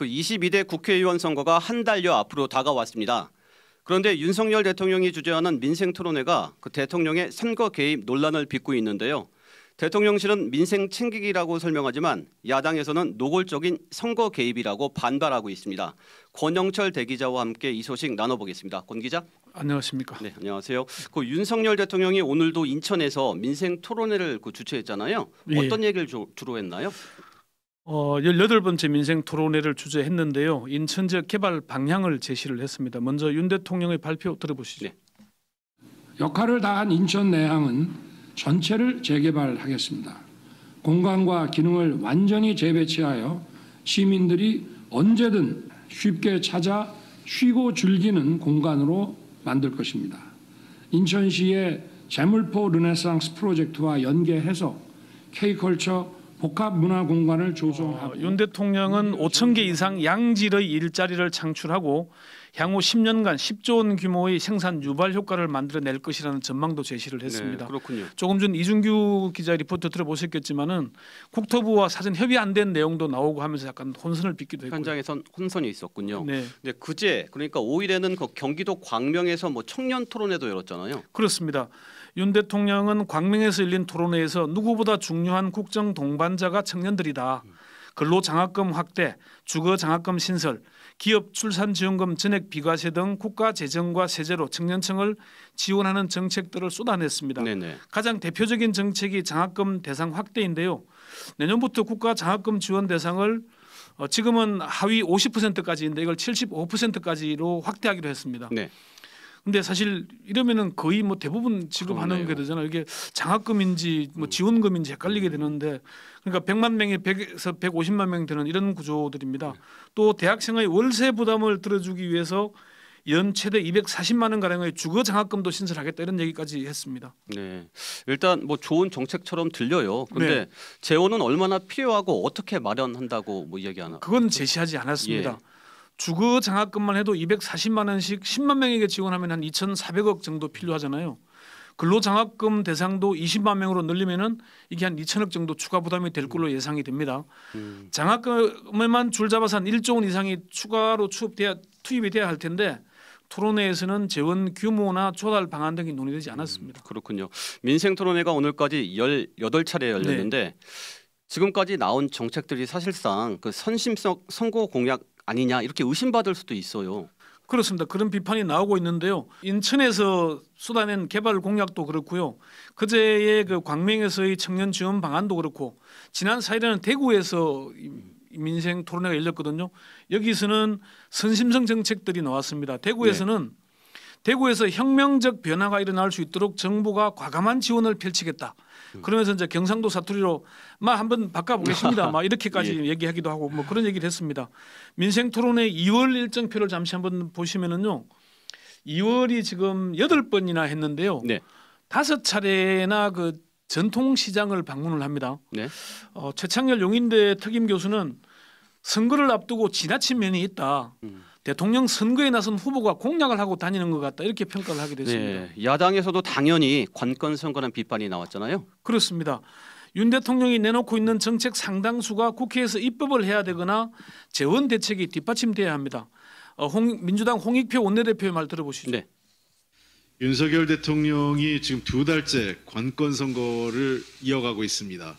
그 22대 국회의원 선거가 한 달여 앞으로 다가왔습니다. 그런데 윤석열 대통령이 주재하는 민생토론회가 그 대통령의 선거 개입 논란을 빚고 있는데요. 대통령실은 민생 챙기기라고 설명하지만 야당에서는 노골적인 선거 개입이라고 반발하고 있습니다. 권영철 대기자와 함께 이 소식 나눠보겠습니다. 권 기자. 안녕하십니까. 네, 안녕하세요. 그 윤석열 대통령이 오늘도 인천에서 민생토론회를 주최했잖아요. 어떤 얘기를 주로 했나요? 18번째 민생토론회를 주재했는데요. 인천 지역 개발 방향을 제시를 했습니다. 먼저 윤 대통령의 발표 들어보시죠. 네. 역할을 다한 인천 내항은 전체를 재개발하겠습니다. 공간과 기능을 완전히 재배치하여 시민들이 언제든 쉽게 찾아 쉬고 즐기는 공간으로 만들 것입니다. 인천시의 재물포 르네상스 프로젝트와 연계해서 K컬처 복합문화공간을 조성하고 윤 대통령은 5천 개 이상 양질의 일자리를 창출하고 향후 10년간 10조 원 규모의 생산 유발 효과를 만들어낼 것이라는 전망도 제시를 했습니다. 네, 그렇군요. 조금 전 이준규 기자 리포트 들어보셨겠지만은 국토부와 사전 협의 안 된 내용도 나오고 하면서 약간 혼선을 빚기도 했고요. 현장에선 혼선이 있었군요. 네. 네, 그제 그러니까 5일에는 그 경기도 광명에서 청년 토론회도 열었잖아요. 그렇습니다. 윤 대통령은 광명에서 열린 토론회에서 누구보다 중요한 국정 동반자가 청년들이다. 근로장학금 확대, 주거장학금 신설, 기업 출산지원금 전액 비과세 등 국가 재정과 세제로 청년층을 지원하는 정책들을 쏟아냈습니다. 네네. 가장 대표적인 정책이 장학금 대상 확대인데요. 내년부터 국가 장학금 지원 대상을 지금은 하위 50%까지인데 이걸 75%까지로 확대하기로 했습니다. 네. 근데 사실 이러면은 거의 대부분 지급하는 게 되잖아요. 이게 장학금인지 지원금인지 헷갈리게 되는데, 그러니까 100만 명이 100에서 150만 명 되는 이런 구조들입니다. 또 대학생의 월세 부담을 들어주기 위해서 연 최대 240만 원 가량의 주거 장학금도 신설하겠다 이런 얘기까지 했습니다. 네, 일단 좋은 정책처럼 들려요. 그런데 네. 재원은 얼마나 필요하고 어떻게 마련한다고 이야기하나? 그건 제시하지 않았습니다. 예. 주거 장학금만 해도 240만 원씩 10만 명에게 지원하면 한 2,400억 정도 필요하잖아요. 근로장학금 대상도 20만 명으로 늘리면은 이게 한 2천억 정도 추가 부담이 될 걸로 예상이 됩니다. 장학금에만 줄 잡아서 한 1조 원 이상이 추가로 투입이 돼야 할 텐데 토론회에서는 재원 규모나 조달 방안 등이 논의되지 않았습니다. 그렇군요. 민생토론회가 오늘까지 18차례 열렸는데 네. 지금까지 나온 정책들이 사실상 그 선심성 선거 공약 아니냐 이렇게 의심받을 수도 있어요. 그렇습니다. 그런 비판이 나오고 있는데요. 인천에서 쏟아낸 개발 공약도 그렇고요. 그제의 그 광명에서의 청년 지원 방안도 그렇고 지난 4일에는 대구에서 민생 토론회가 열렸거든요. 여기서는 선심성 정책들이 나왔습니다. 대구에서는 대구에서 혁명적 변화가 일어날 수 있도록 정부가 과감한 지원을 펼치겠다. 그러면서 이제 경상도 사투리로 한번 바꿔보겠습니다. 이렇게까지 예. 얘기하기도 하고 그런 얘기를 했습니다. 민생토론회 2월 일정표를 잠시 한번 보시면은요. 2월이 지금 8번이나 했는데요. 네. 5차례나 그 전통시장을 방문을 합니다. 네. 최창렬 용인대 특임 교수는 선거를 앞두고 지나친 면이 있다. 대통령 선거에 나선 후보가 공약을 하고 다니는 것 같다 이렇게 평가를 하게 됐습니다. 네. 야당에서도 당연히 관건 선거라는 비판이 나왔잖아요. 그렇습니다. 윤 대통령이 내놓고 있는 정책 상당수가 국회에서 입법을 해야 되거나 재원 대책이 뒷받침돼야 합니다. 민주당 홍익표 원내대표의 말 들어보시죠. 네. 윤석열 대통령이 지금 2달째 관건 선거를 이어가고 있습니다.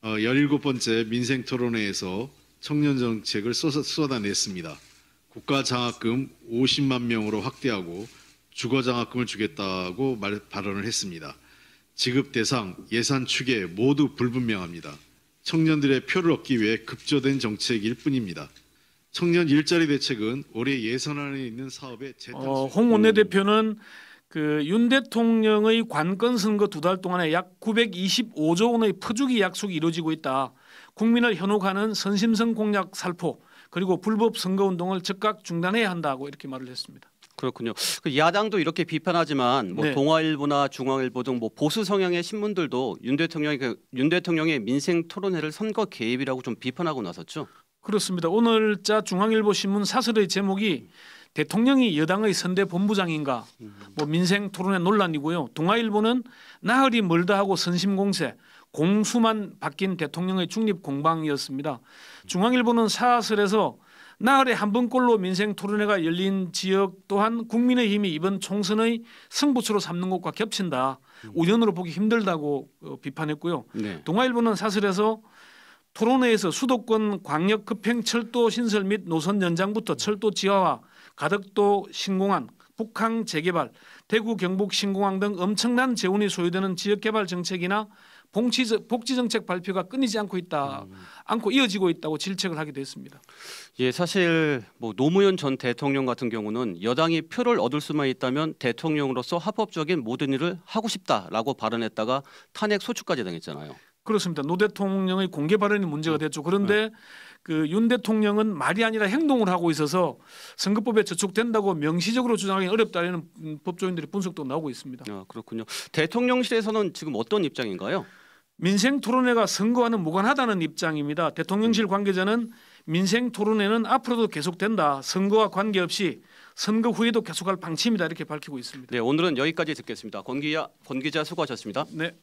17번째 민생토론회에서 청년 정책을 쏟아냈습니다. 국가 장학금 50만 명으로 확대하고 주거 장학금을 주겠다고 발언을 했습니다. 지급 대상, 예산 추계 모두 불분명합니다. 청년들의 표를 얻기 위해 급조된 정책일 뿐입니다. 청년 일자리 대책은 올해 예산안에 있는 사업의 홍 원내대표는 윤 대통령의 관건 선거 2달 동안에 약 925조 원의 퍼주기 약속이 이루어지고 있다. 국민을 현혹하는 선심성 공약 살포 그리고 불법 선거운동을 즉각 중단해야 한다고 이렇게 말을 했습니다. 그렇군요. 그 야당도 이렇게 비판하지만 네. 동아일보나 중앙일보 등 보수 성향의 신문들도 윤 대통령의 민생 토론회를 선거 개입이라고 좀 비판하고 나섰죠. 그렇습니다. 오늘자 중앙일보 신문 사설의 제목이 대통령이 여당의 선대 본부장인가 민생 토론회 논란이고요. 동아일보는 나흘이 멀다 하고 선심공세 공수만 바뀐 대통령의 중립 공방이었습니다. 중앙일보는 사설에서 나흘에 한 번꼴로 민생 토론회가 열린 지역 또한 국민의힘이 이번 총선의 승부처로 삼는 것과 겹친다. 우연으로 보기 힘들다고 비판했고요. 네. 동아일보는 사설에서 토론회에서 수도권 광역 급행철도 신설 및 노선 연장부터 철도 지하화, 가덕도 신공항, 북항 재개발, 대구 경북 신공항 등 엄청난 재원이 소요되는 지역 개발 정책이나 복지 정책 발표가 끊이지 않고 이어지고 있다고 질책을 하기도 했습니다. 예, 사실 뭐 노무현 전 대통령 같은 경우는 여당이 표를 얻을 수만 있다면 대통령으로서 합법적인 모든 일을 하고 싶다라고 발언했다가 탄핵 소추까지 당했잖아요. 그렇습니다. 노 대통령의 공개 발언이 문제가 됐죠. 그런데 그 윤 대통령은 말이 아니라 행동을 하고 있어서 선거법에 저촉된다고 명시적으로 주장하기 어렵다는 법조인들의 분석도 나오고 있습니다. 아, 그렇군요. 대통령실에서는 지금 어떤 입장인가요? 민생 토론회가 선거와는 무관하다는 입장입니다. 대통령실 관계자는 민생 토론회는 앞으로도 계속된다. 선거와 관계없이 선거 후에도 계속할 방침이다 이렇게 밝히고 있습니다. 네, 오늘은 여기까지 듣겠습니다. 권 기자 수고하셨습니다. 네.